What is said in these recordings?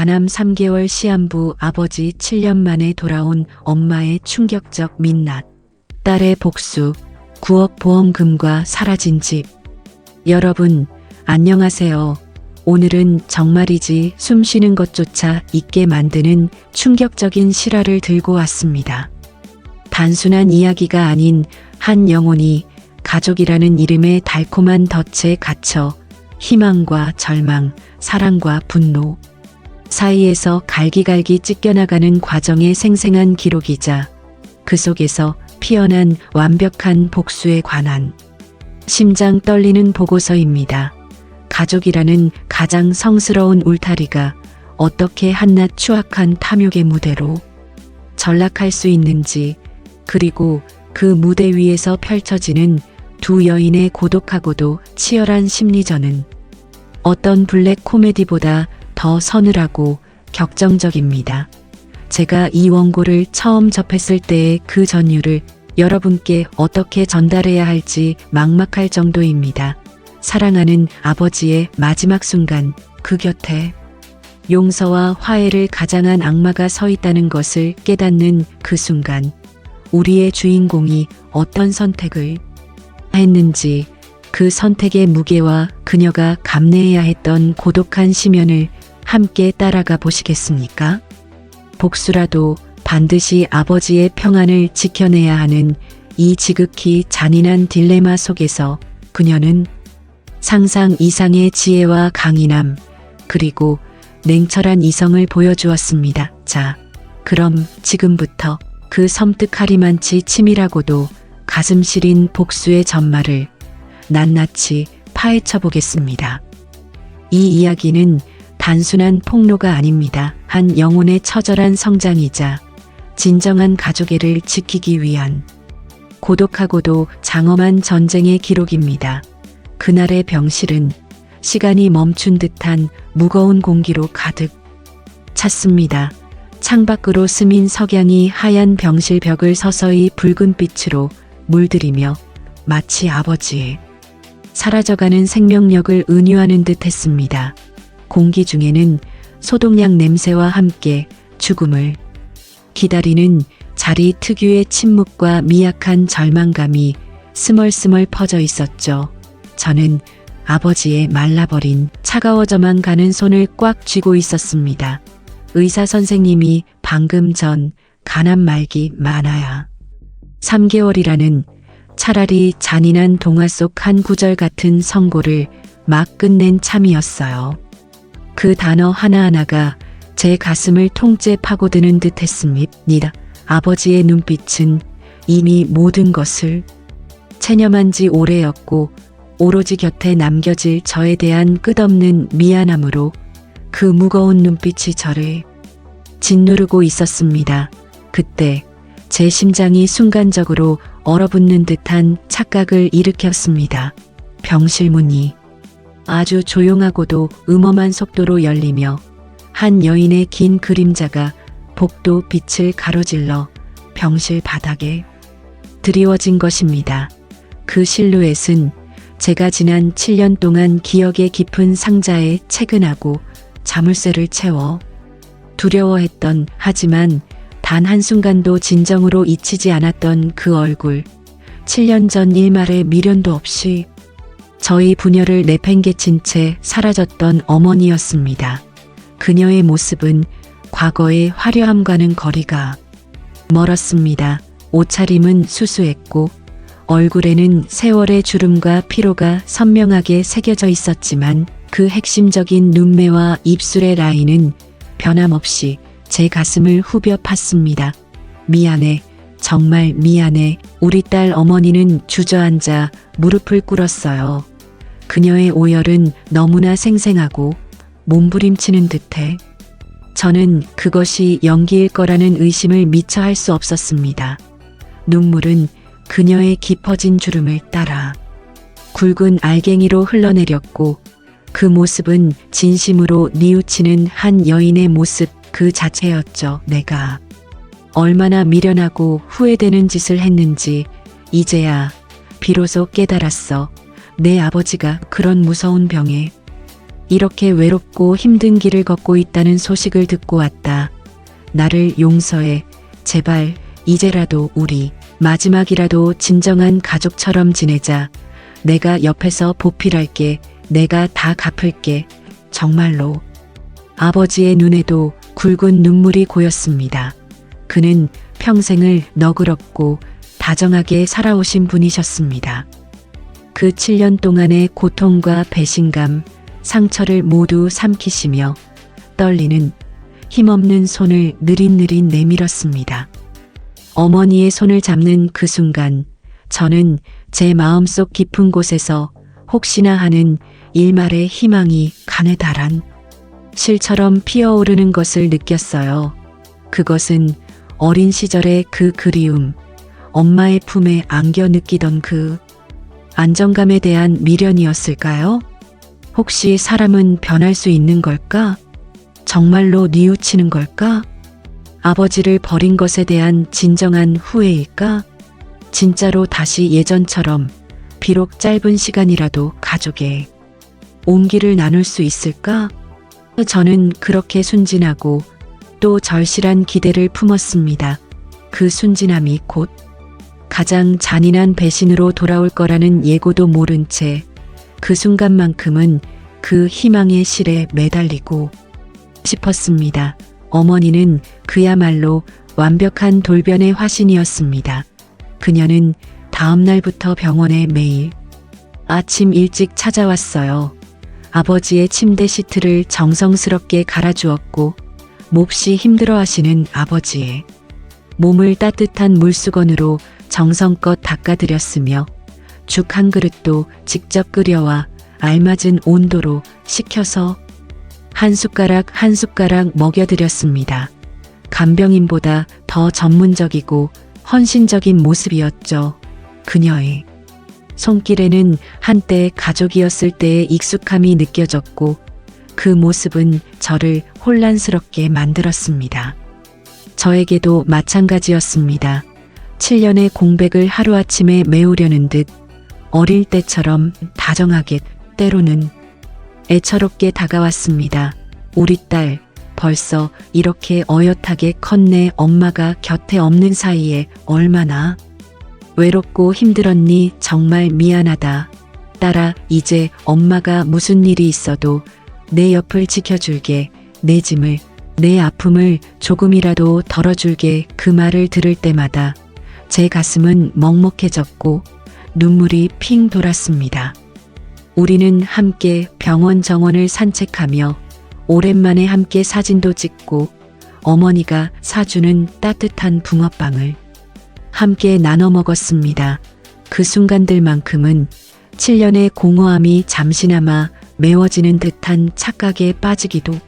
가남 3개월 시한부 아버지 7년 만에 돌아온 엄마의 충격적 민낯. 딸의 복수, 9억 보험금과 사라진 집. 여러분, 안녕하세요. 오늘은 정말이지 숨 쉬는 것조차 잊게 만드는 충격적인 실화를 들고 왔습니다. 단순한 이야기가 아닌 한 영혼이 가족이라는 이름의 달콤한 덫에 갇혀 희망과 절망, 사랑과 분노 사이에서 갈기갈기 찢겨나가는 과정의 생생한 기록이자 그 속에서 피어난 완벽한 복수에 관한 심장 떨리는 보고서입니다. 가족이라는 가장 성스러운 울타리가 어떻게 한낱 추악한 탐욕의 무대로 전락할 수 있는지, 그리고 그 무대 위에서 펼쳐지는 두 여인의 고독하고도 치열한 심리전은 어떤 블랙 코미디보다 더 서늘하고 격정적입니다. 제가 이 원고를 처음 접했을 때의 그 전율을 여러분께 어떻게 전달해야 할지 막막할 정도입니다. 사랑하는 아버지의 마지막 순간, 그 곁에 용서와 화해를 가장한 악마가 서 있다는 것을 깨닫는 그 순간, 우리의 주인공이 어떤 선택을 했는지, 그 선택의 무게와 그녀가 감내해야 했던 고독한 심연을 함께 따라가 보시겠습니까? 복수라도 반드시 아버지의 평안을 지켜내야 하는 이 지극히 잔인한 딜레마 속에서 그녀는 상상 이상의 지혜와 강인함, 그리고 냉철한 이성을 보여주었습니다. 자, 그럼 지금부터 그 섬뜩하리만치 치밀하고도 가슴 시린 복수의 전말을 낱낱이 파헤쳐 보겠습니다. 이 이야기는 단순한 폭로가 아닙니다. 한 영혼의 처절한 성장이자 진정한 가족애를 지키기 위한 고독하고도 장엄한 전쟁의 기록입니다. 그날의 병실은 시간이 멈춘 듯한 무거운 공기로 가득 찼습니다. 창밖으로 스민 석양이 하얀 병실 벽을 서서히 붉은 빛으로 물들이며 마치 아버지의 사라져가는 생명력을 은유하는 듯 했습니다. 공기 중에는 소독약 냄새와 함께 죽음을 기다리는 자리 특유의 침묵과 미약한 절망감이 스멀스멀 퍼져 있었죠. 저는 아버지의 말라버린 차가워져만 가는 손을 꽉 쥐고 있었습니다. 의사 선생님이 방금 전 가난 말기 많아야 3개월이라는 차라리 잔인한 동화 속 한 구절 같은 선고를 막 끝낸 참이었어요. 그 단어 하나하나가 제 가슴을 통째 파고드는 듯 했습니다. 아버지의 눈빛은 이미 모든 것을 체념한 지 오래였고, 오로지 곁에 남겨질 저에 대한 끝없는 미안함으로 그 무거운 눈빛이 저를 짓누르고 있었습니다. 그때 제 심장이 순간적으로 얼어붙는 듯한 착각을 일으켰습니다. 병실 문이 아주 조용하고도 음험한 속도로 열리며 한 여인의 긴 그림자가 복도 빛을 가로질러 병실 바닥에 드리워진 것입니다. 그 실루엣은 제가 지난 7년 동안 기억의 깊은 상자에 채근하고 자물쇠를 채워 두려워했던, 하지만 단 한순간도 진정으로 잊히지 않았던 그 얼굴. 7년 전 일말의 미련도 없이 저희 부녀를 내팽개친 채 사라졌던 어머니였습니다. 그녀의 모습은 과거의 화려함과는 거리가 멀었습니다. 옷차림은 수수했고 얼굴에는 세월의 주름과 피로가 선명하게 새겨져 있었지만 그 핵심적인 눈매와 입술의 라인은 변함없이 제 가슴을 후벼 팠습니다. 미안해, 정말 미안해. 우리 딸 어머니는 주저앉아 무릎을 꿇었어요. 그녀의 오열은 너무나 생생하고 몸부림치는 듯해 저는 그것이 연기일 거라는 의심을 미처 할 수 없었습니다. 눈물은 그녀의 깊어진 주름을 따라 굵은 알갱이로 흘러내렸고, 그 모습은 진심으로 뉘우치는 한 여인의 모습 그 자체였죠. 내가 얼마나 미련하고 후회되는 짓을 했는지 이제야 비로소 깨달았어. 내 아버지가 그런 무서운 병에 이렇게 외롭고 힘든 길을 걷고 있다는 소식을 듣고 왔다. 나를 용서해. 제발 이제라도 우리 마지막이라도 진정한 가족처럼 지내자. 내가 옆에서 보필할게. 내가 다 갚을게. 정말로. 아버지의 눈에도 굵은 눈물이 고였습니다. 그는 평생을 너그럽고 다정하게 살아오신 분이셨습니다. 그 7년 동안의 고통과 배신감, 상처를 모두 삼키시며 떨리는 힘없는 손을 느릿느릿 내밀었습니다. 어머니의 손을 잡는 그 순간 저는 제 마음속 깊은 곳에서 혹시나 하는 일말의 희망이 가느다란 실처럼 피어오르는 것을 느꼈어요. 그것은 어린 시절의 그 그리움, 엄마의 품에 안겨 느끼던 그 안정감에 대한 미련이었을까요? 혹시 사람은 변할 수 있는 걸까? 정말로 뉘우치는 걸까? 아버지를 버린 것에 대한 진정한 후회일까? 진짜로 다시 예전처럼 비록 짧은 시간이라도 가족의 온기를 나눌 수 있을까? 저는 그렇게 순진하고 또 절실한 기대를 품었습니다. 그 순진함이 곧 가장 잔인한 배신으로 돌아올 거라는 예고도 모른 채 그 순간만큼은 그 희망의 실에 매달리고 싶었습니다. 어머니는 그야말로 완벽한 돌변의 화신이었습니다. 그녀는 다음 날부터 병원에 매일 아침 일찍 찾아왔어요. 아버지의 침대 시트를 정성스럽게 갈아주었고 몹시 힘들어하시는 아버지의 몸을 따뜻한 물수건으로 정성껏 닦아드렸으며 죽 한 그릇도 직접 끓여와 알맞은 온도로 식혀서 한 숟가락 한 숟가락 먹여드렸습니다. 간병인보다 더 전문적이고 헌신적인 모습이었죠. 그녀의 손길에는 한때 가족이었을 때의 익숙함이 느껴졌고 그 모습은 저를 혼란스럽게 만들었습니다. 저에게도 마찬가지였습니다. 7년의 공백을 하루아침에 메우려는 듯 어릴 때처럼 다정하게 때로는 애처롭게 다가왔습니다. 우리 딸 벌써 이렇게 어엿하게 컸네. 엄마가 곁에 없는 사이에 얼마나 외롭고 힘들었니? 정말 미안하다. 딸아, 이제 엄마가 무슨 일이 있어도 내 옆을 지켜줄게. 내 짐을, 내 아픔을 조금이라도 덜어줄게. 그 말을 들을 때마다 제 가슴은 먹먹해졌고 눈물이 핑 돌았습니다. 우리는 함께 병원 정원을 산책하며 오랜만에 함께 사진도 찍고 어머니가 사주는 따뜻한 붕어빵을 함께 나눠 먹었습니다. 그 순간들만큼은 7년의 공허함이 잠시나마 메워지는 듯한 착각에 빠지기도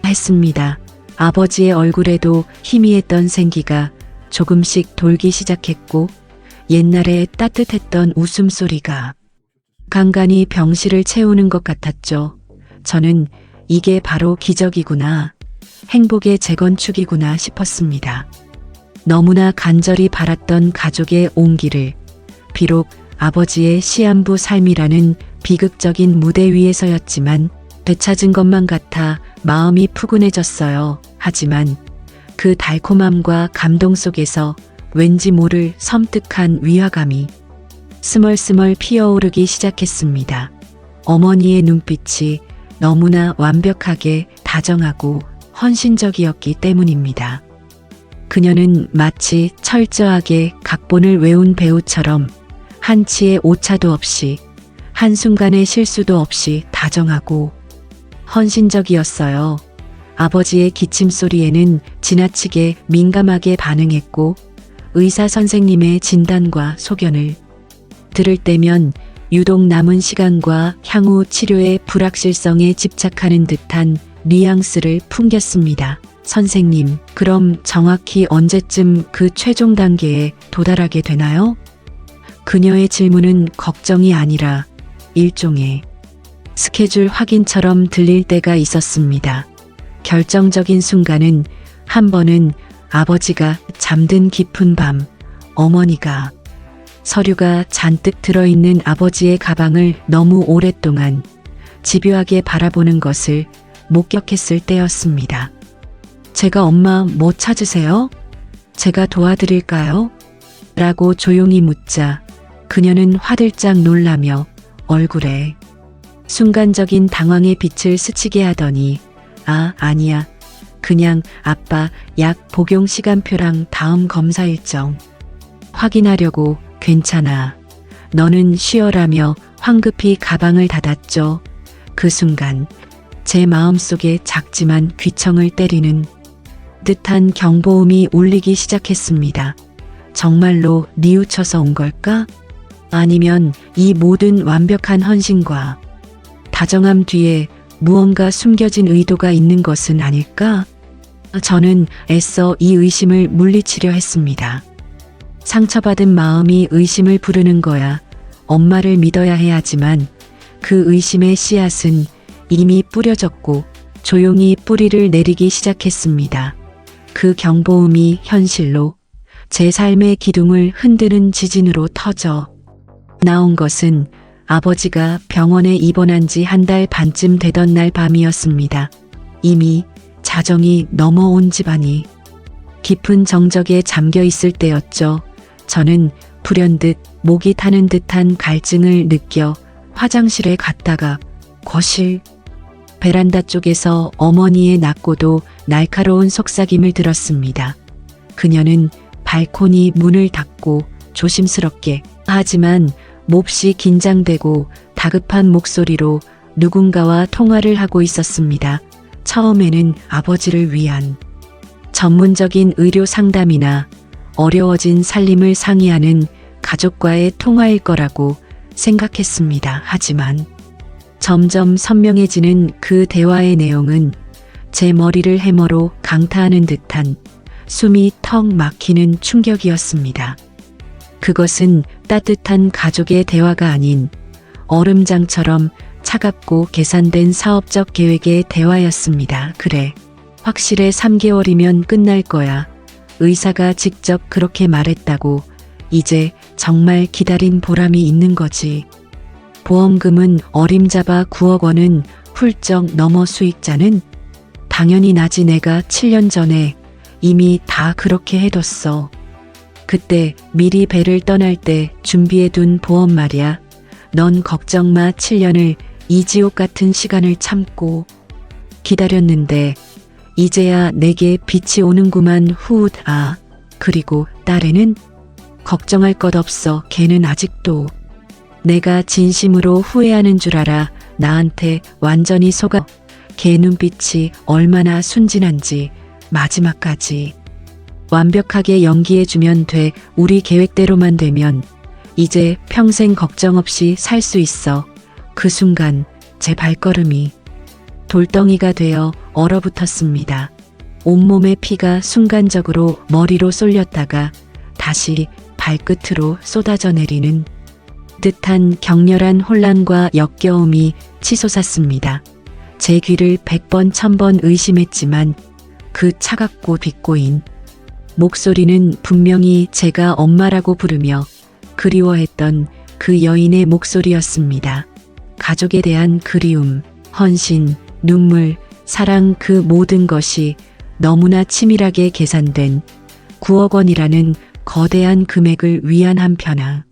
했습니다. 아버지의 얼굴에도 희미했던 생기가 조금씩 돌기 시작했고 옛날에 따뜻했던 웃음소리가 간간히 병실을 채우는 것 같았죠. 저는 이게 바로 기적이구나, 행복의 재건축이구나 싶었습니다. 너무나 간절히 바랐던 가족의 온기를 비록 아버지의 시한부 삶이라는 비극적인 무대 위에서였지만 되찾은 것만 같아 마음이 푸근해졌어요. 하지만 그 달콤함과 감동 속에서 왠지 모를 섬뜩한 위화감이 스멀스멀 피어오르기 시작했습니다. 어머니의 눈빛이 너무나 완벽하게 다정하고 헌신적이었기 때문입니다. 그녀는 마치 철저하게 각본을 외운 배우처럼 한치의 오차도 없이 한순간의 실수도 없이 다정하고 헌신적이었어요. 아버지의 기침 소리에는 지나치게 민감하게 반응했고 의사 선생님의 진단과 소견을 들을 때면 유독 남은 시간과 향후 치료의 불확실성에 집착하는 듯한 뉘앙스를 풍겼습니다. 선생님, 그럼 정확히 언제쯤 그 최종 단계에 도달하게 되나요? 그녀의 질문은 걱정이 아니라 일종의 스케줄 확인처럼 들릴 때가 있었습니다. 결정적인 순간은 한 번은 아버지가 잠든 깊은 밤, 어머니가 서류가 잔뜩 들어있는 아버지의 가방을 너무 오랫동안 집요하게 바라보는 것을 목격했을 때였습니다. 제가 엄마 뭐 찾으세요? 제가 도와드릴까요? 라고 조용히 묻자 그녀는 화들짝 놀라며 얼굴에 순간적인 당황의 빛을 스치게 하더니 아니야. 그냥 아빠 약 복용 시간표랑 다음 검사 일정 확인하려고. 괜찮아. 너는 쉬어라며 황급히 가방을 닫았죠. 그 순간 제 마음속에 작지만 귀청을 때리는 듯한 경보음이 울리기 시작했습니다. 정말로 뉘우쳐서 온 걸까? 아니면 이 모든 완벽한 헌신과 다정함 뒤에 무언가 숨겨진 의도가 있는 것은 아닐까? 저는 애써 이 의심을 물리치려 했습니다. 상처받은 마음이 의심을 부르는 거야. 엄마를 믿어야 해 하지만 그 의심의 씨앗은 이미 뿌려졌고 조용히 뿌리를 내리기 시작했습니다. 그 경보음이 현실로 제 삶의 기둥을 흔드는 지진으로 터져 나온 것은 아버지가 병원에 입원한 지 한 달 반쯤 되던 날 밤이었습니다. 이미 자정이 넘어온 집안이 깊은 정적에 잠겨 있을 때였죠. 저는 불현듯 목이 타는 듯한 갈증을 느껴 화장실에 갔다가 거실 베란다 쪽에서 어머니의 낮고도 날카로운 속삭임을 들었습니다. 그녀는 발코니 문을 닫고 조심스럽게 하지만 몹시 긴장되고 다급한 목소리로 누군가와 통화를 하고 있었습니다. 처음에는 아버지를 위한 전문적인 의료 상담이나 어려워진 살림을 상의하는 가족과의 통화일 거라고 생각했습니다. 하지만 점점 선명해지는 그 대화의 내용은 제 머리를 해머로 강타하는 듯한 숨이 턱 막히는 충격이었습니다. 그것은 따뜻한 가족의 대화가 아닌 얼음장처럼 차갑고 계산된 사업적 계획의 대화였습니다. 그래, 확실해 3개월이면 끝날 거야. 의사가 직접 그렇게 말했다고. 이제 정말 기다린 보람이 있는 거지. 보험금은 어림잡아 9억 원은 훌쩍 넘어 수익자는 당연히 나지. 내가 7년 전에 이미 다 그렇게 해뒀어. 그때 미리 배를 떠날 때 준비해둔 보험 말이야. 넌 걱정 마. 7년을 이 지옥 같은 시간을 참고 기다렸는데 이제야 내게 빛이 오는구만. 후. 그리고 딸애는 걱정할 것 없어. 걔는 아직도 내가 진심으로 후회하는 줄 알아. 나한테 완전히 속아. 걔 눈빛이 얼마나 순진한지 마지막까지 완벽하게 연기해주면 돼. 우리 계획대로만 되면 이제 평생 걱정 없이 살 수 있어. 그 순간 제 발걸음이 돌덩이가 되어 얼어붙었습니다. 온몸의 피가 순간적으로 머리로 쏠렸다가 다시 발끝으로 쏟아져 내리는 듯한 격렬한 혼란과 역겨움이 치솟았습니다. 제 귀를 100번 1000번 의심했지만 그 차갑고 빗고인 목소리는 분명히 제가 엄마라고 부르며 그리워했던 그 여인의 목소리였습니다. 가족에 대한 그리움, 헌신, 눈물, 사랑, 그 모든 것이 너무나 치밀하게 계산된 9억 원이라는 거대한 금액을 위한 한편아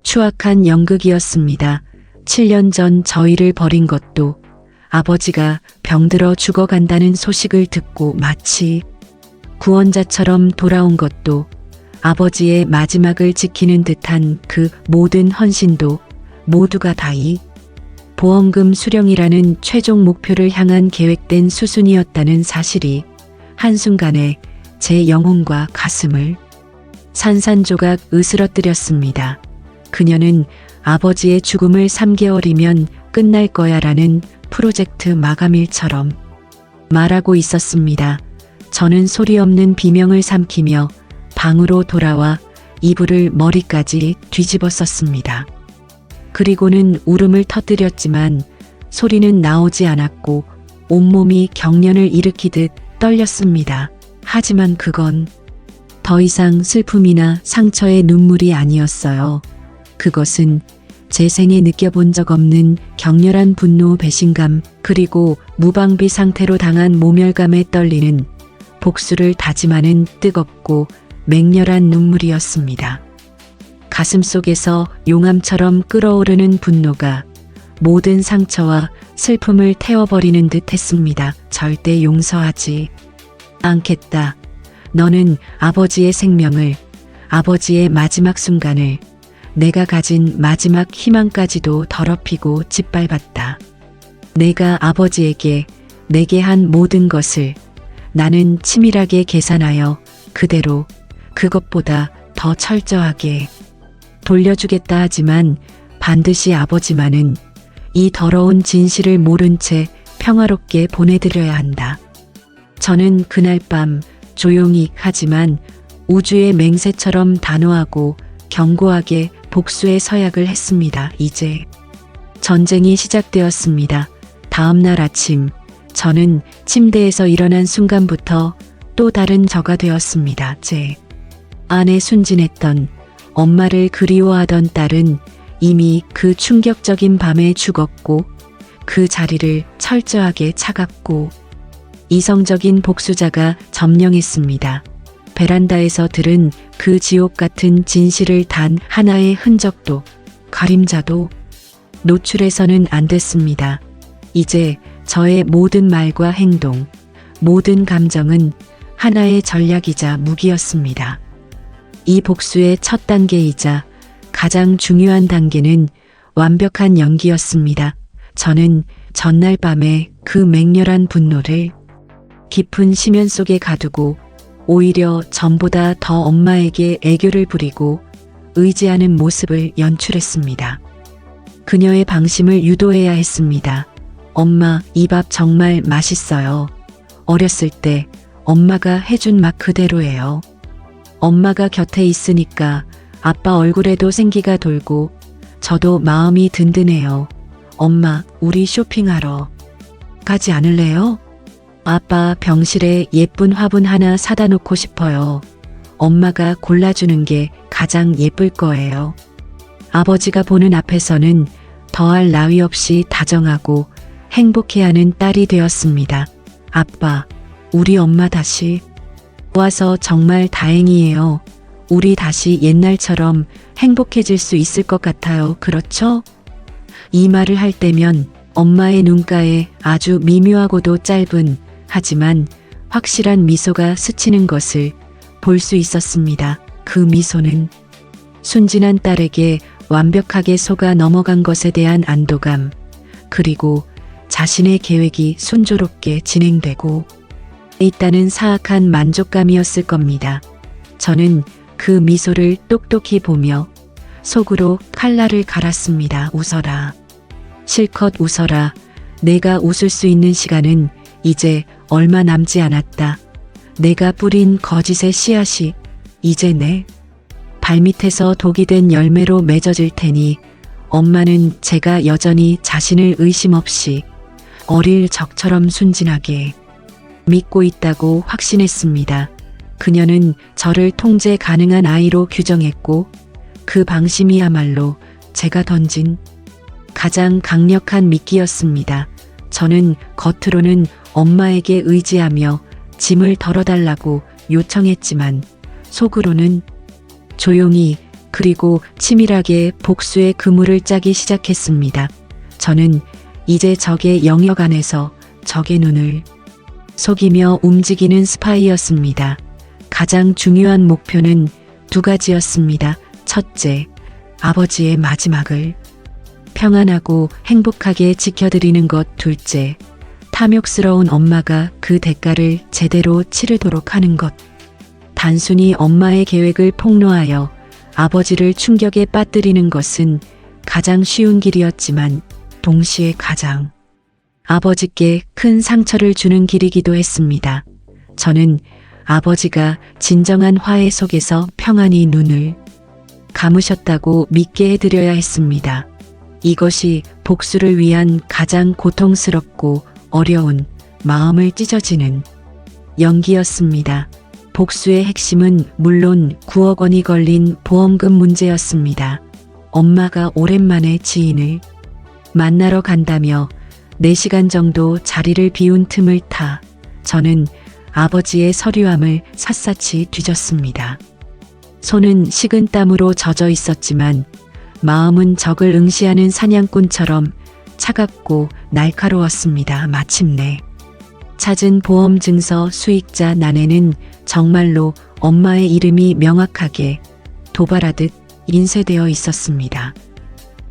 추악한 연극이었습니다. 7년 전 저희를 버린 것도 아버지가 병들어 죽어간다는 소식을 듣고 마치 구원자처럼 돌아온 것도 아버지의 마지막을 지키는 듯한 그 모든 헌신도 모두가 다 이 보험금 수령이라는 최종 목표를 향한 계획된 수순이었다는 사실이 한순간에 제 영혼과 가슴을 산산조각 으스러뜨렸습니다. 그녀는 아버지의 죽음을 3개월이면 끝날 거야 라는 프로젝트 마감일처럼 말하고 있었습니다. 저는 소리 없는 비명을 삼키며 방으로 돌아와 이불을 머리까지 뒤집었었습니다. 그리고는 울음을 터뜨렸지만 소리는 나오지 않았고 온몸이 경련을 일으키듯 떨렸습니다. 하지만 그건 더 이상 슬픔이나 상처의 눈물이 아니었어요. 그것은 제 생에 느껴본 적 없는 격렬한 분노, 배신감, 그리고 무방비 상태로 당한 모멸감에 떨리는 복수를 다짐하는 뜨겁고 맹렬한 눈물이었습니다. 가슴속에서 용암처럼 끓어오르는 분노가 모든 상처와 슬픔을 태워버리는 듯 했습니다. 절대 용서하지 않겠다. 너는 아버지의 생명을, 아버지의 마지막 순간을, 내가 가진 마지막 희망까지도 더럽히고 짓밟았다. 내가 아버지에게 내게 한 모든 것을 나는 치밀하게 계산하여 그대로, 그것보다 더 철저하게 돌려주겠다. 하지만 반드시 아버지만은 이 더러운 진실을 모른 채 평화롭게 보내드려야 한다. 저는 그날 밤 조용히 하지만 우주의 맹세처럼 단호하고 견고하게 복수의 서약을 했습니다. 이제 전쟁이 시작되었습니다. 다음 날 아침 저는 침대에서 일어난 순간부터 또 다른 저가 되었습니다. 제 안에 순진했던, 엄마를 그리워하던 딸은 이미 그 충격적인 밤에 죽었고 그 자리를 철저하게 차갑고 이성적인 복수자가 점령했습니다. 베란다에서 들은 그 지옥 같은 진실을 단 하나의 흔적도, 그림자도 노출해서는 안 됐습니다. 이제 저의 모든 말과 행동, 모든 감정은 하나의 전략이자 무기였습니다. 이 복수의 첫 단계이자 가장 중요한 단계는 완벽한 연기였습니다. 저는 전날 밤에 그 맹렬한 분노를 깊은 심연 속에 가두고 오히려 전보다 더 엄마에게 애교를 부리고 의지하는 모습을 연출했습니다. 그녀의 방심을 유도해야 했습니다. 엄마, 이 밥 정말 맛있어요. 어렸을 때 엄마가 해준 맛 그대로예요. 엄마가 곁에 있으니까 아빠 얼굴에도 생기가 돌고 저도 마음이 든든해요. 엄마, 우리 쇼핑하러 가지 않을래요? 아빠 병실에 예쁜 화분 하나 사다 놓고 싶어요. 엄마가 골라주는 게 가장 예쁠 거예요. 아버지가 보는 앞에서는 더할 나위 없이 다정하고 행복해하는 딸이 되었습니다. 아빠, 우리 엄마 다시 와서 정말 다행이에요. 우리 다시 옛날처럼 행복해질 수 있을 것 같아요. 그렇죠? 이 말을 할 때면 엄마의 눈가에 아주 미묘하고도 짧은 하지만 확실한 미소가 스치는 것을 볼 수 있었습니다. 그 미소는 순진한 딸에게 완벽하게 속아 넘어간 것에 대한 안도감, 그리고 자신의 계획이 순조롭게 진행되고 있다는 사악한 만족감이었을 겁니다. 저는 그 미소를 똑똑히 보며 속으로 칼날을 갈았습니다. 웃어라. 실컷 웃어라. 내가 웃을 수 있는 시간은 이제 얼마 남지 않았다. 내가 뿌린 거짓의 씨앗이 이제 내 발밑에서 독이 된 열매로 맺어질 테니 엄마는 제가 여전히 자신을 의심 없이 어릴 적처럼 순진하게 믿고 있다고 확신했습니다. 그녀는 저를 통제 가능한 아이로 규정했고 그 방심이야말로 제가 던진 가장 강력한 미끼였습니다. 저는 겉으로는 엄마에게 의지하며 짐을 덜어달라고 요청했지만 속으로는 조용히 그리고 치밀하게 복수의 그물을 짜기 시작했습니다. 저는 이제 적의 영역 안에서 적의 눈을 속이며 움직이는 스파이였습니다. 가장 중요한 목표는 두 가지였습니다. 첫째, 아버지의 마지막을 평안하고 행복하게 지켜드리는 것. 둘째, 탐욕스러운 엄마가 그 대가를 제대로 치르도록 하는 것. 단순히 엄마의 계획을 폭로하여 아버지를 충격에 빠뜨리는 것은 가장 쉬운 길이었지만 동시에 가장 아버지께 큰 상처를 주는 길이기도 했습니다. 저는 아버지가 진정한 화해 속에서 평안히 눈을 감으셨다고 믿게 해드려야 했습니다. 이것이 복수를 위한 가장 고통스럽고 어려운, 마음을 찢어지는 연기였습니다. 복수의 핵심은 물론 9억 원이 걸린 보험금 문제였습니다. 엄마가 오랜만에 지인을 만나러 간다며 4시간 정도 자리를 비운 틈을 타 저는 아버지의 서류함을 샅샅이 뒤졌습니다. 손은 식은 땀으로 젖어 있었지만 마음은 적을 응시하는 사냥꾼처럼 차갑고 날카로웠습니다. 마침내 찾은 보험 증서 수익자 난에는 정말로 엄마의 이름이 명확하게 도발하듯 인쇄되어 있었습니다.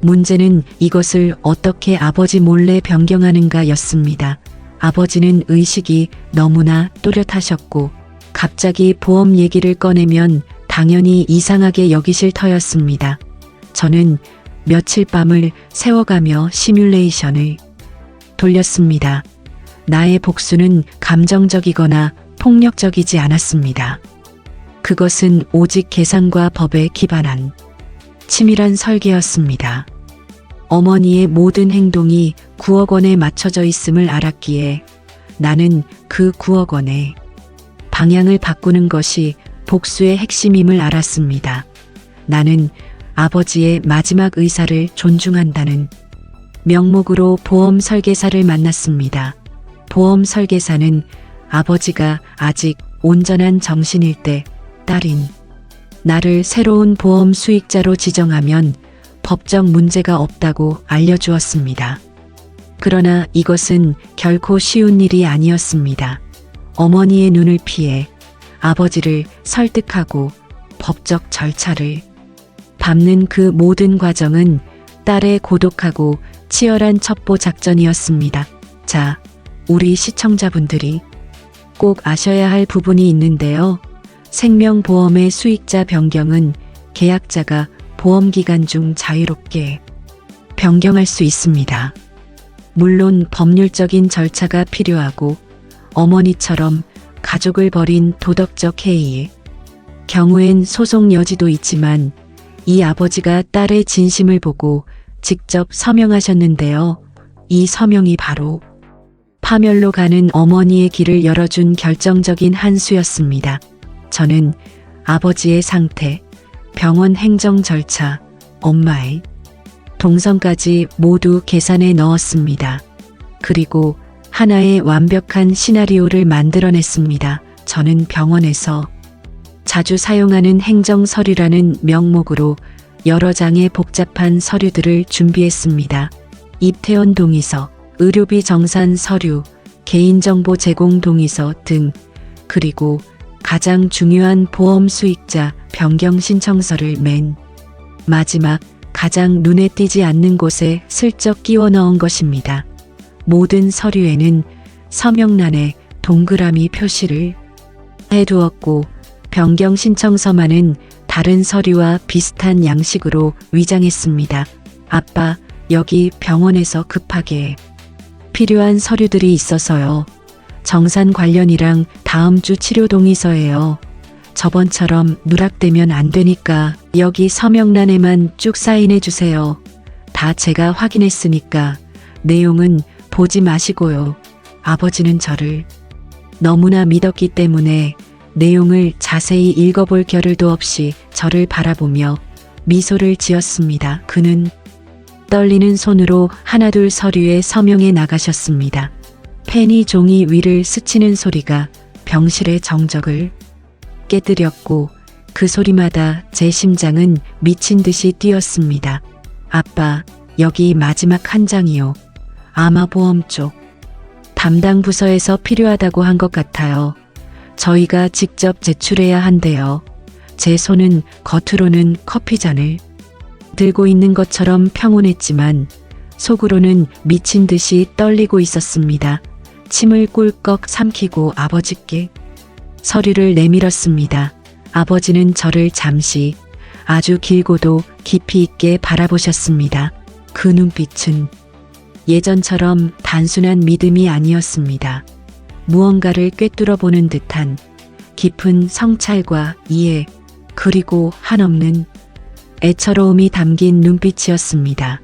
문제는 이것을 어떻게 아버지 몰래 변경하는가였습니다. 아버지는 의식이 너무나 또렷하셨고 갑자기 보험 얘기를 꺼내면 당연히 이상하게 여기실 터였습니다. 저는 며칠 밤을 새워가며 시뮬레이션을 돌렸습니다. 나의 복수는 감정적이거나 폭력적이지 않았습니다. 그것은 오직 계산과 법에 기반한 치밀한 설계였습니다. 어머니의 모든 행동이 9억 원에 맞춰져 있음을 알았기에 나는 그 9억 원의 방향을 바꾸는 것이 복수의 핵심임을 알았습니다. 나는 아버지의 마지막 의사를 존중한다는 명목으로 보험 설계사를 만났습니다. 보험 설계사는 아버지가 아직 온전한 정신일 때 딸인 나를 새로운 보험 수익자로 지정하면 법적 문제가 없다고 알려주었습니다. 그러나 이것은 결코 쉬운 일이 아니었습니다. 어머니의 눈을 피해 아버지를 설득하고 법적 절차를 밟는 그 모든 과정은 딸의 고독하고 치열한 첩보 작전이었습니다. 자, 우리 시청자분들이 꼭 아셔야 할 부분이 있는데요. 생명보험의 수익자 변경은 계약자가 보험기간 중 자유롭게 변경할 수 있습니다. 물론 법률적인 절차가 필요하고 어머니처럼 가족을 버린 도덕적 해이의 경우엔 소송 여지도 있지만 이 아버지가 딸의 진심을 보고 직접 서명하셨는데요. 이 서명이 바로 파멸로 가는 어머니의 길을 열어준 결정적인 한 수였습니다. 저는 아버지의 상태, 병원 행정 절차, 엄마의 동선까지 모두 계산에 넣었습니다. 그리고 하나의 완벽한 시나리오를 만들어냈습니다. 저는 병원에서 자주 사용하는 행정 서류라는 명목으로 여러 장의 복잡한 서류들을 준비했습니다. 입퇴원 동의서, 의료비 정산 서류, 개인정보 제공 동의서 등, 그리고 가장 중요한 보험 수익자 변경 신청서를 맨 마지막 가장 눈에 띄지 않는 곳에 슬쩍 끼워 넣은 것입니다. 모든 서류에는 서명란에 동그라미 표시를 해두었고 변경 신청서만은 다른 서류와 비슷한 양식으로 위장했습니다. 아빠, 여기 병원에서 급하게 필요한 서류들이 있어서요. 정산 관련이랑 다음 주 치료 동의서예요. 저번처럼 누락되면 안 되니까 여기 서명란에만 쭉 사인해 주세요. 다 제가 확인했으니까 내용은 보지 마시고요. 아버지는 저를 너무나 믿었기 때문에 내용을 자세히 읽어볼 겨를도 없이 저를 바라보며 미소를 지었습니다. 그는 떨리는 손으로 하나둘 서류에 서명해 나가셨습니다. 펜이 종이 위를 스치는 소리가 병실의 정적을 깨뜨렸고 그 소리마다 제 심장은 미친 듯이 뛰었습니다. 아빠, 여기 마지막 한 장이요. 아마 보험 쪽 담당 부서에서 필요하다고 한 것 같아요. 저희가 직접 제출해야 한대요. 제 손은 겉으로는 커피잔을 들고 있는 것처럼 평온했지만 속으로는 미친 듯이 떨리고 있었습니다. 침을 꿀꺽 삼키고 아버지께 서류를 내밀었습니다. 아버지는 저를 잠시 아주 길고도 깊이 있게 바라보셨습니다. 그 눈빛은 예전처럼 단순한 믿음이 아니었습니다. 무언가를 꿰뚫어 보는 듯한 깊은 성찰과 이해, 그리고 한없는 애처로움이 담긴 눈빛이었습니다.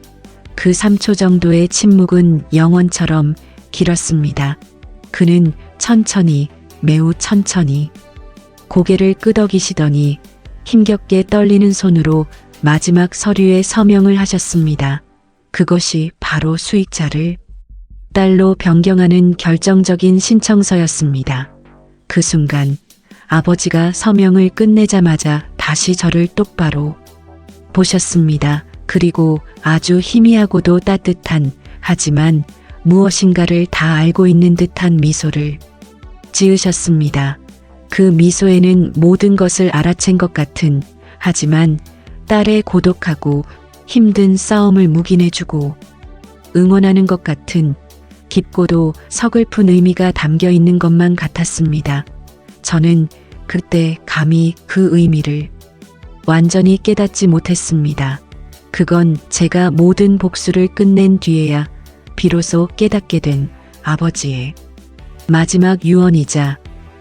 그 3초 정도의 침묵은 영원처럼 길었습니다. 그는 천천히, 매우 천천히 고개를 끄덕이시더니 힘겹게 떨리는 손으로 마지막 서류에 서명을 하셨습니다. 그것이 바로 수익자를 딸로 변경하는 결정적인 신청서였습니다. 그 순간 아버지가 서명을 끝내자마자 다시 저를 똑바로 보셨습니다. 그리고 아주 희미하고도 따뜻한, 하지만 무엇인가를 다 알고 있는 듯한 미소를 지으셨습니다. 그 미소에는 모든 것을 알아챈 것 같은, 하지만 딸의 고독하고 힘든 싸움을 묵인해주고 응원하는 것 같은 깊고도 서글픈 의미가 담겨 있는 것만 같았습니다. 저는 그때 감히 그 의미를 완전히 깨닫지 못했습니다. 그건 제가 모든 복수를 끝낸 뒤에야 비로소 깨닫게 된 아버지의 마지막 유언이자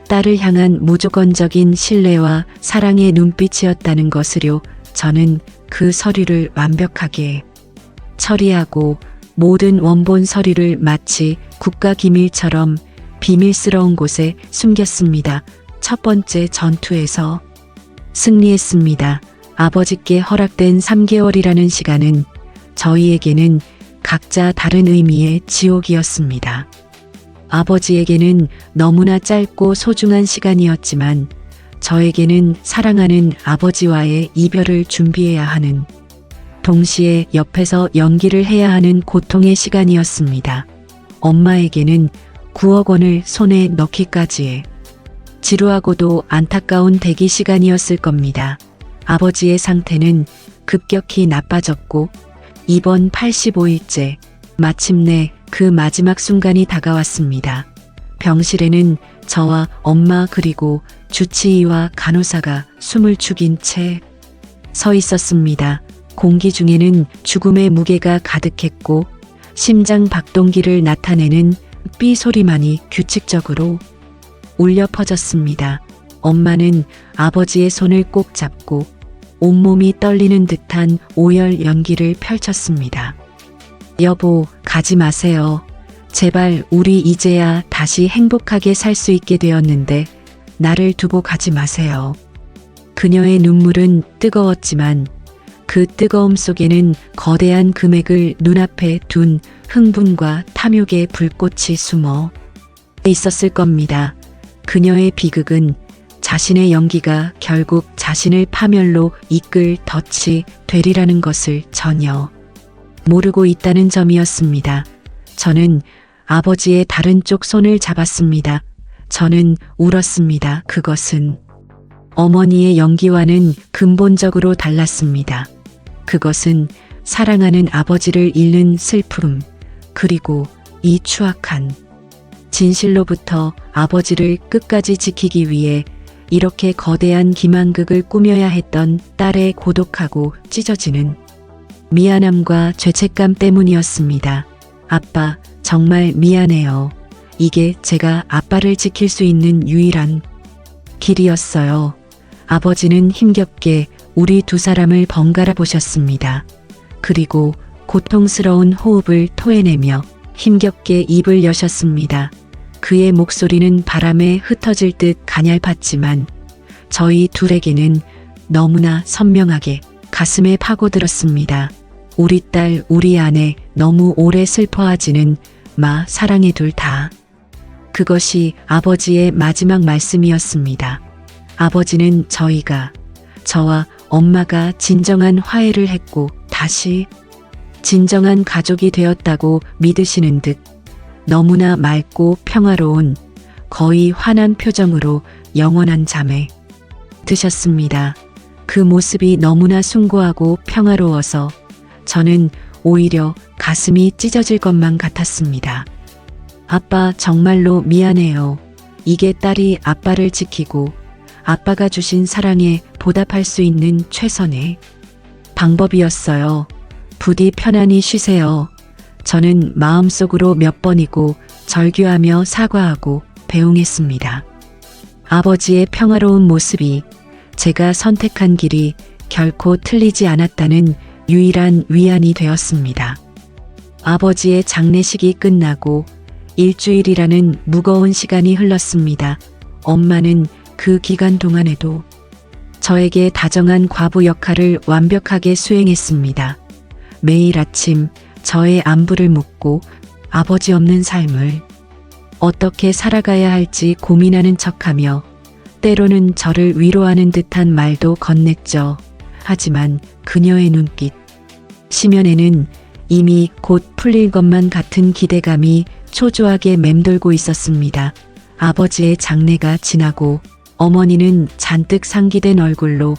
딸을 향한 무조건적인 신뢰와 사랑의 눈빛이었다는 것을요. 저는 그 서류를 완벽하게 처리하고 모든 원본 서류를 마치 국가기밀처럼 비밀스러운 곳에 숨겼습니다. 첫 번째 전투에서 승리했습니다. 아버지께 허락된 3개월이라는 시간은 저희에게는 각자 다른 의미의 지옥이었습니다. 아버지에게는 너무나 짧고 소중한 시간이었지만 저에게는 사랑하는 아버지와의 이별을 준비해야 하는, 동시에 옆에서 연기를 해야 하는 고통의 시간이었습니다. 엄마에게는 9억 원을 손에 넣기까지의 지루하고도 안타까운 대기 시간이었을 겁니다. 아버지의 상태는 급격히 나빠졌고 입원 85일째 마침내 그 마지막 순간이 다가왔습니다. 병실에는 저와 엄마 그리고 주치의와 간호사가 숨을 죽인 채 서 있었습니다. 공기 중에는 죽음의 무게가 가득했고 심장 박동기를 나타내는 삐 소리만이 규칙적으로 울려 퍼졌습니다. 엄마는 아버지의 손을 꼭 잡고 온몸이 떨리는 듯한 오열 연기를 펼쳤습니다. 여보, 가지 마세요. 제발 우리 이제야 다시 행복하게 살 수 있게 되었는데 나를 두고 가지 마세요. 그녀의 눈물은 뜨거웠지만 그 뜨거움 속에는 거대한 금액을 눈앞에 둔 흥분과 탐욕의 불꽃이 숨어 있었을 겁니다. 그녀의 비극은 자신의 연기가 결국 자신을 파멸로 이끌 덫이 되리라는 것을 전혀 모르고 있다는 점이었습니다. 저는 아버지의 다른 쪽 손을 잡았습니다. 저는 울었습니다. 그것은 어머니의 연기와는 근본적으로 달랐습니다. 그것은 사랑하는 아버지를 잃는 슬픔, 그리고 이 추악한 진실로부터 아버지를 끝까지 지키기 위해 이렇게 거대한 기만극을 꾸며야 했던 딸의 고독하고 찢어지는 미안함과 죄책감 때문이었습니다. 아빠, 정말 미안해요. 이게 제가 아빠를 지킬 수 있는 유일한 길이었어요. 아버지는 힘겹게 우리 두 사람을 번갈아 보셨습니다. 그리고 고통스러운 호흡을 토해내며 힘겹게 입을 여셨습니다. 그의 목소리는 바람에 흩어질 듯 가냘팠지만 저희 둘에게는 너무나 선명하게 가슴에 파고들었습니다. 우리 딸, 우리 아내 너무 오래 슬퍼하지는 마, 사랑해 둘 다. 그것이 아버지의 마지막 말씀이었습니다. 아버지는 저와 엄마가 진정한 화해를 했고 다시 진정한 가족이 되었다고 믿으시는 듯 너무나 맑고 평화로운, 거의 환한 표정으로 영원한 잠에 드셨습니다. 그 모습이 너무나 숭고하고 평화로워서 저는 오히려 가슴이 찢어질 것만 같았습니다. 아빠, 정말로 미안해요. 이게 딸이 아빠를 지키고 아빠가 주신 사랑에 보답할 수 있는 최선의 방법이었어요. 부디 편안히 쉬세요. 저는 마음속으로 몇 번이고 절규하며 사과하고 배웅했습니다. 아버지의 평화로운 모습이 제가 선택한 길이 결코 틀리지 않았다는 유일한 위안이 되었습니다. 아버지의 장례식이 끝나고 일주일이라는 무거운 시간이 흘렀습니다. 엄마는 그 기간 동안에도 저에게 다정한 과부 역할을 완벽하게 수행했습니다. 매일 아침 저의 안부를 묻고 아버지 없는 삶을 어떻게 살아가야 할지 고민하는 척하며 때로는 저를 위로하는 듯한 말도 건넸죠. 하지만 그녀의 눈빛, 심연에는 이미 곧 풀릴 것만 같은 기대감이 초조하게 맴돌고 있었습니다. 아버지의 장례가 지나고 어머니는 잔뜩 상기된 얼굴로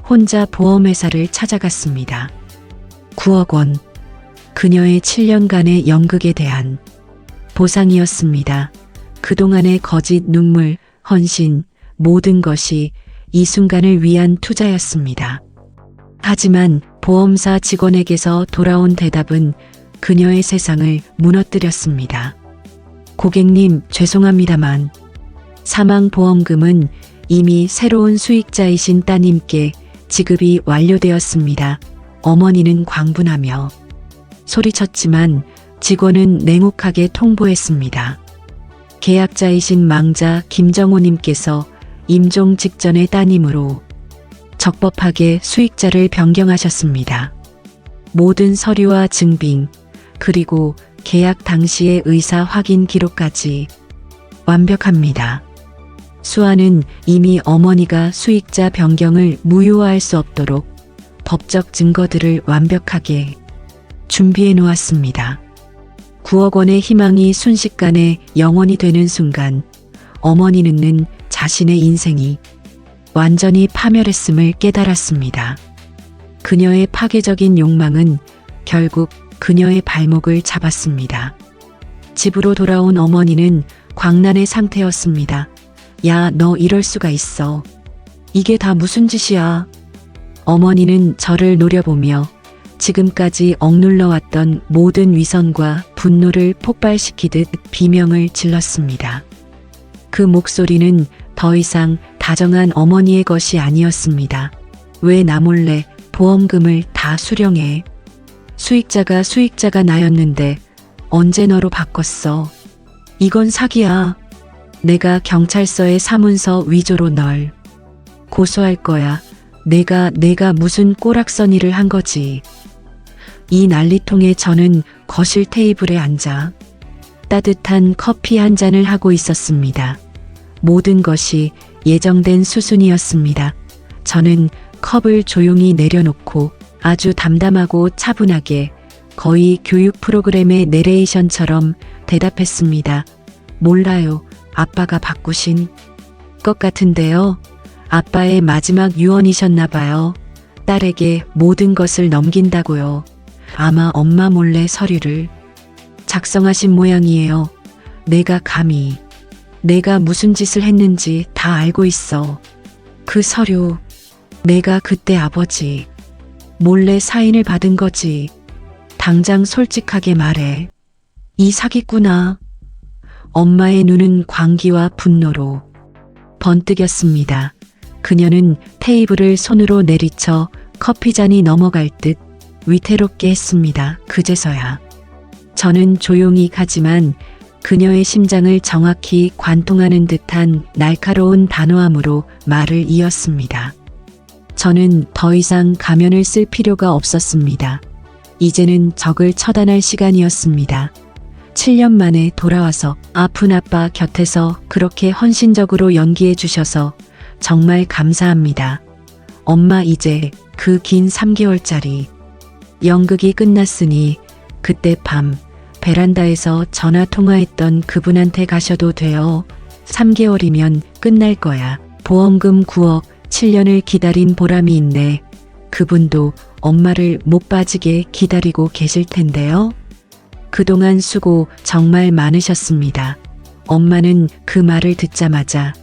혼자 보험회사를 찾아갔습니다. 9억 원. 그녀의 7년간의 연극에 대한 보상이었습니다. 그동안의 거짓 눈물, 헌신, 모든 것이 이 순간을 위한 투자였습니다. 하지만 보험사 직원에게서 돌아온 대답은 그녀의 세상을 무너뜨렸습니다. 고객님, 죄송합니다만 사망보험금은 이미 새로운 수익자이신 따님께 지급이 완료되었습니다. 어머니는 광분하며 소리쳤지만 직원은 냉혹하게 통보했습니다. 계약자이신 망자 김정호님께서 임종 직전의 따님으로 적법하게 수익자를 변경하셨습니다. 모든 서류와 증빙, 그리고 계약 당시의 의사 확인 기록까지 완벽합니다. 수아는 이미 어머니가 수익자 변경을 무효화할 수 없도록 법적 증거들을 완벽하게 준비해 놓았습니다. 9억 원의 희망이 순식간에 영원이 되는 순간 어머니는 자신의 인생이 완전히 파멸했음을 깨달았습니다. 그녀의 파괴적인 욕망은 결국 그녀의 발목을 잡았습니다. 집으로 돌아온 어머니는 광란의 상태였습니다. 야, 너 이럴 수가 있어. 이게 다 무슨 짓이야. 어머니는 저를 노려보며 지금까지 억눌러왔던 모든 위선과 분노를 폭발시키듯 비명을 질렀습니다. 그 목소리는 더 이상 다정한 어머니의 것이 아니었습니다. 왜 나 몰래 보험금을 다 수령해? 수익자가 나였는데 언제 너로 바꿨어? 이건 사기야. 내가 경찰서에 사문서 위조로 널 고소할 거야. 내가 무슨 꼬락서니를 한 거지. 이 난리통에 저는 거실 테이블에 앉아 따뜻한 커피 한 잔을 하고 있었습니다. 모든 것이 예정된 수순이었습니다. 저는 컵을 조용히 내려놓고 아주 담담하고 차분하게 거의 교육 프로그램의 내레이션처럼 대답했습니다. 몰라요. 아빠가 바꾸신 것 같은데요. 아빠의 마지막 유언이셨나 봐요. 딸에게 모든 것을 넘긴다고요. 아마 엄마 몰래 서류를 작성하신 모양이에요. 내가 감히 내가 무슨 짓을 했는지 다 알고 있어. 그 서류 내가 그때 아버지 몰래 사인을 받은 거지. 당장 솔직하게 말해. 이 사기꾼아. 엄마의 눈은 광기와 분노로 번뜩였습니다. 그녀는 테이블을 손으로 내리쳐 커피잔이 넘어갈 듯 위태롭게 했습니다. 그제서야 저는 조용히 가지만 그녀의 심장을 정확히 관통하는 듯한 날카로운 단호함으로 말을 이었습니다. 저는 더 이상 가면을 쓸 필요가 없었습니다. 이제는 적을 처단할 시간이었습니다. 7년 만에 돌아와서 아픈 아빠 곁에서 그렇게 헌신적으로 연기해 주셔서 정말 감사합니다. 엄마, 이제 그 긴 3개월짜리 연극이 끝났으니 그때 밤 베란다에서 전화 통화했던 그분한테 가셔도 돼요. 3개월이면 끝날 거야. 보험금 9억, 7년을 기다린 보람이 있네. 그분도 엄마를 못 빠지게 기다리고 계실 텐데요. 그동안 수고 정말 많으셨습니다. 엄마는 그 말을 듣자마자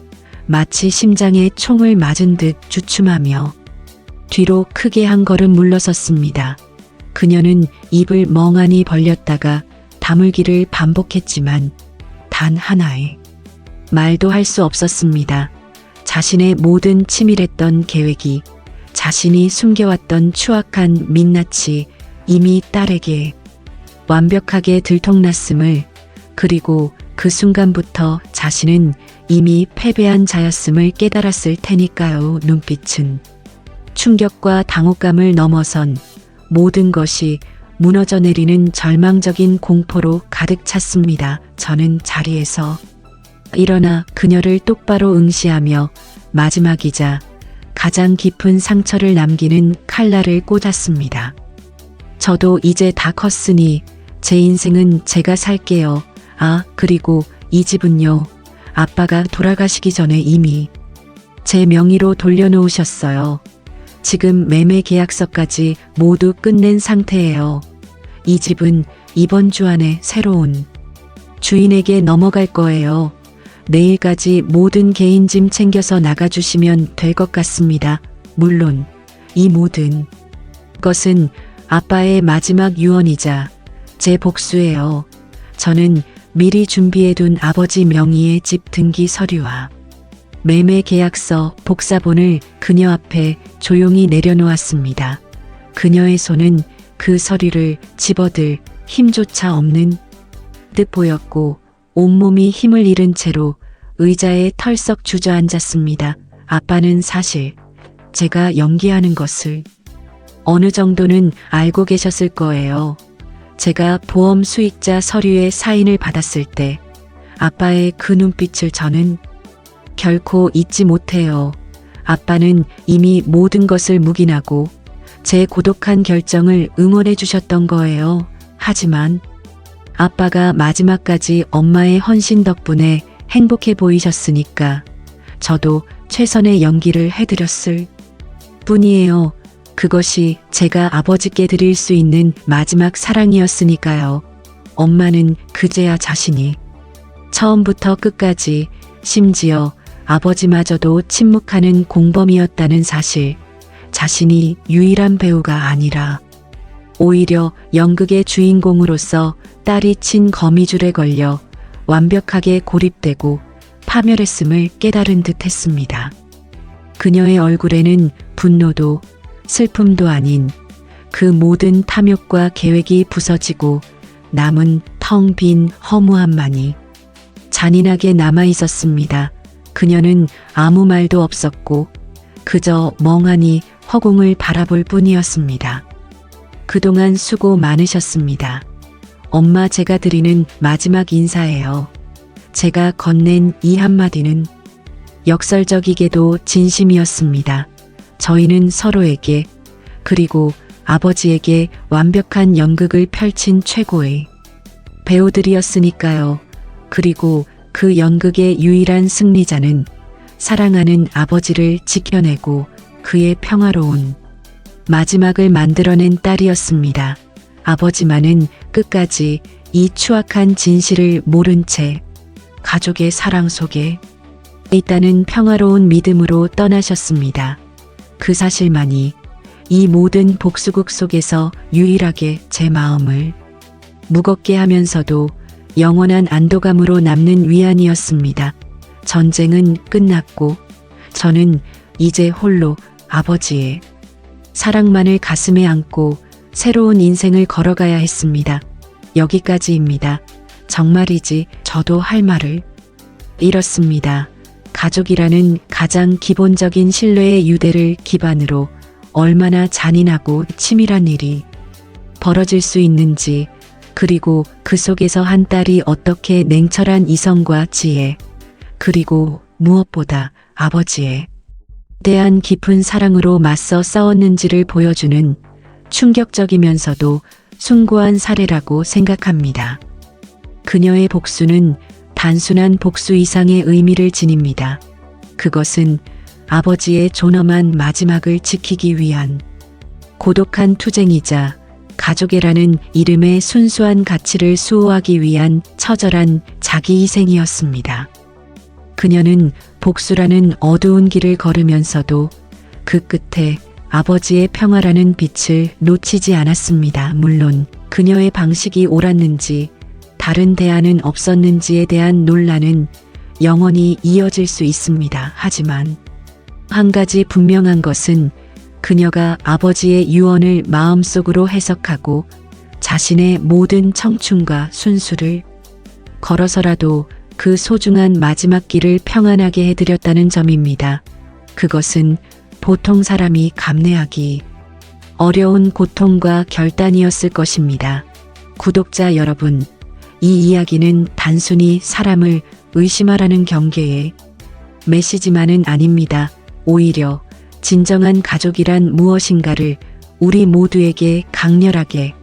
마치 심장에 총을 맞은 듯 주춤하며 뒤로 크게 한 걸음 물러섰습니다. 그녀는 입을 멍하니 벌렸다가 다물기를 반복했지만 단 하나의 말도 할 수 없었습니다. 자신의 모든 치밀했던 계획이, 자신이 숨겨왔던 추악한 민낯이 이미 딸에게 완벽하게 들통났음을, 그리고 그 순간부터 자신은 이미 패배한 자였음을 깨달았을 테니까요. 눈빛은 충격과 당혹감을 넘어선 모든 것이 무너져 내리는 절망적인 공포로 가득 찼습니다. 저는 자리에서 일어나 그녀를 똑바로 응시하며 마지막이자 가장 깊은 상처를 남기는 칼날을 꽂았습니다. 저도 이제 다 컸으니 제 인생은 제가 살게요. 아, 그리고 이 집은요. 아빠가 돌아가시기 전에 이미 제 명의로 돌려놓으셨어요. 지금 매매 계약서까지 모두 끝낸 상태예요. 이 집은 이번 주 안에 새로운 주인에게 넘어갈 거예요. 내일까지 모든 개인 짐 챙겨서 나가주시면 될 것 같습니다. 물론 이 모든 것은 아빠의 마지막 유언이자 제 복수예요. 저는 미리 준비해둔 아버지 명의의 집 등기 서류와 매매 계약서 복사본을 그녀 앞에 조용히 내려놓았습니다. 그녀의 손은 그 서류를 집어들 힘조차 없는 듯 보였고 온몸이 힘을 잃은 채로 의자에 털썩 주저앉았습니다. 아빠는 사실 제가 연기하는 것을 어느 정도는 알고 계셨을 거예요. 제가 보험 수익자 서류에 사인을 받았을 때 아빠의 그 눈빛을 저는 결코 잊지 못해요. 아빠는 이미 모든 것을 묵인하고 제 고독한 결정을 응원해 주셨던 거예요. 하지만 아빠가 마지막까지 엄마의 헌신 덕분에 행복해 보이셨으니까 저도 최선의 연기를 해드렸을 뿐이에요. 그것이 제가 아버지께 드릴 수 있는 마지막 사랑이었으니까요. 엄마는 그제야 자신이 처음부터 끝까지 심지어 아버지마저도 침묵하는 공범이었다는 사실, 자신이 유일한 배우가 아니라 오히려 연극의 주인공으로서 딸이 친 거미줄에 걸려 완벽하게 고립되고 파멸했음을 깨달은 듯 했습니다. 그녀의 얼굴에는 분노도 슬픔도 아닌 그 모든 탐욕과 계획이 부서지고 남은 텅 빈 허무함만이 잔인하게 남아 있었습니다. 그녀는 아무 말도 없었고 그저 멍하니 허공을 바라볼 뿐이었습니다. 그동안 수고 많으셨습니다. 엄마, 제가 드리는 마지막 인사예요. 제가 건넨 이 한마디는 역설적이게도 진심이었습니다. 저희는 서로에게 그리고 아버지에게 완벽한 연극을 펼친 최고의 배우들이었으니까요. 그리고 그 연극의 유일한 승리자는 사랑하는 아버지를 지켜내고 그의 평화로운 마지막을 만들어낸 딸이었습니다. 아버지만은 끝까지 이 추악한 진실을 모른 채 가족의 사랑 속에 있다는 평화로운 믿음으로 떠나셨습니다. 그 사실만이 이 모든 복수극 속에서 유일하게 제 마음을 무겁게 하면서도 영원한 안도감으로 남는 위안이었습니다. 전쟁은 끝났고 저는 이제 홀로 아버지의 사랑만을 가슴에 안고 새로운 인생을 걸어가야 했습니다. 여기까지입니다. 정말이지 저도 할 말을 잃었습니다. 가족이라는 가장 기본적인 신뢰의 유대를 기반으로 얼마나 잔인하고 치밀한 일이 벌어질 수 있는지, 그리고 그 속에서 한 딸이 어떻게 냉철한 이성과 지혜, 그리고 무엇보다 아버지에 대한 깊은 사랑으로 맞서 싸웠는지를 보여주는 충격적이면서도 숭고한 사례라고 생각합니다. 그녀의 복수는 단순한 복수 이상의 의미를 지닙니다. 그것은 아버지의 존엄한 마지막을 지키기 위한 고독한 투쟁이자 가족이라는 이름의 순수한 가치를 수호하기 위한 처절한 자기희생이었습니다. 그녀는 복수라는 어두운 길을 걸으면서도 그 끝에 아버지의 평화라는 빛을 놓치지 않았습니다. 물론 그녀의 방식이 옳았는지 다른 대안은 없었는지에 대한 논란은 영원히 이어질 수 있습니다. 하지만 한 가지 분명한 것은 그녀가 아버지의 유언을 마음속으로 해석하고 자신의 모든 청춘과 순수를 걸어서라도 그 소중한 마지막 길을 평안하게 해드렸다는 점입니다. 그것은 보통 사람이 감내하기 어려운 고통과 결단이었을 것입니다. 구독자 여러분, 이 이야기는 단순히 사람을 의심하라는 경계의 메시지만은 아닙니다. 오히려 진정한 가족이란 무엇인가를 우리 모두에게 강렬하게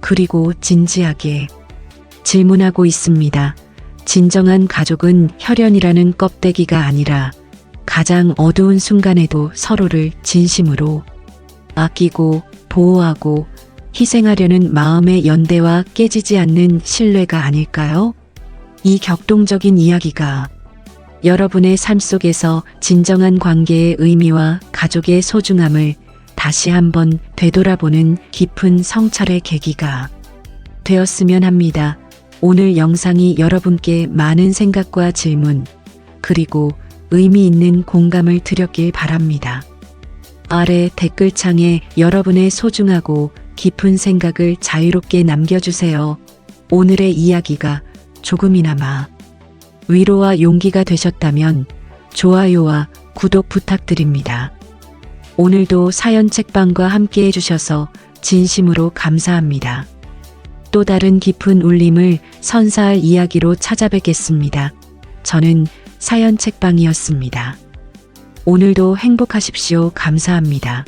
그리고 진지하게 질문하고 있습니다. 진정한 가족은 혈연이라는 껍데기가 아니라 가장 어두운 순간에도 서로를 진심으로 아끼고 보호하고 희생하려는 마음의 연대와 깨지지 않는 신뢰가 아닐까요? 이 격동적인 이야기가 여러분의 삶 속에서 진정한 관계의 의미와 가족의 소중함을 다시 한번 되돌아보는 깊은 성찰의 계기가 되었으면 합니다. 오늘 영상이 여러분께 많은 생각과 질문, 그리고 의미 있는 공감을 드렸길 바랍니다. 아래 댓글창에 여러분의 소중하고 깊은 생각을 자유롭게 남겨주세요. 오늘의 이야기가 조금이나마 위로와 용기가 되셨다면 좋아요와 구독 부탁드립니다. 오늘도 사연 책방과 함께 해주셔서 진심으로 감사합니다. 또 다른 깊은 울림을 선사할 이야기로 찾아뵙겠습니다. 저는 사연 책방이었습니다. 오늘도 행복하십시오. 감사합니다.